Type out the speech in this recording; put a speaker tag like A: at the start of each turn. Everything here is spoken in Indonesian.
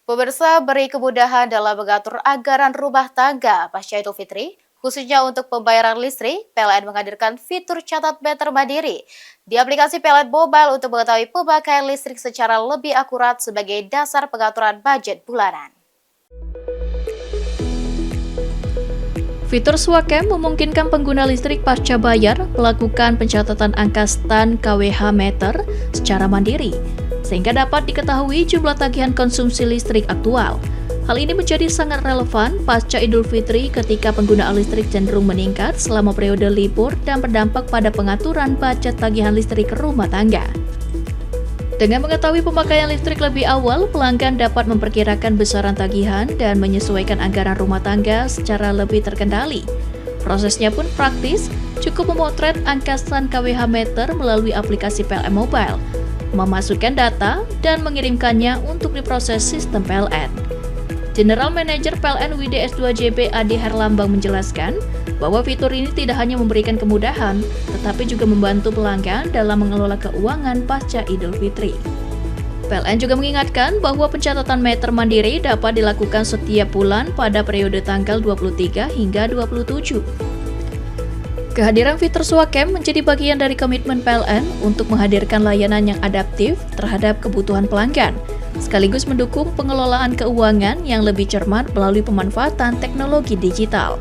A: Pemirsa, beri kemudahan dalam mengatur anggaran rumah tangga pasca Idul Fitri, khususnya untuk pembayaran listrik. PLN menghadirkan fitur catat meter mandiri di aplikasi PLN Mobile untuk mengetahui pemakaian listrik secara lebih akurat sebagai dasar pengaturan budget bulanan.
B: Fitur Swakem memungkinkan pengguna listrik pasca bayar melakukan pencatatan angka stan KWH meter secara mandiri, sehingga dapat diketahui jumlah tagihan konsumsi listrik aktual. Hal ini menjadi sangat relevan pasca Idul Fitri ketika penggunaan listrik cenderung meningkat selama periode libur dan berdampak pada pengaturan budget tagihan listrik rumah tangga. Dengan mengetahui pemakaian listrik lebih awal, pelanggan dapat memperkirakan besaran tagihan dan menyesuaikan anggaran rumah tangga secara lebih terkendali. Prosesnya pun praktis, cukup memotret angka stan KWH meter melalui aplikasi PLN Mobile, memasukkan data, dan mengirimkannya untuk diproses sistem PLN. General Manager PLN WDS2JB Adi Herlambang menjelaskan bahwa fitur ini tidak hanya memberikan kemudahan, tetapi juga membantu pelanggan dalam mengelola keuangan pasca Idul Fitri. PLN juga mengingatkan bahwa pencatatan meter mandiri dapat dilakukan setiap bulan pada periode tanggal 23 hingga 27. Kehadiran fitur Swakem menjadi bagian dari komitmen PLN untuk menghadirkan layanan yang adaptif terhadap kebutuhan pelanggan, sekaligus mendukung pengelolaan keuangan yang lebih cermat melalui pemanfaatan teknologi digital.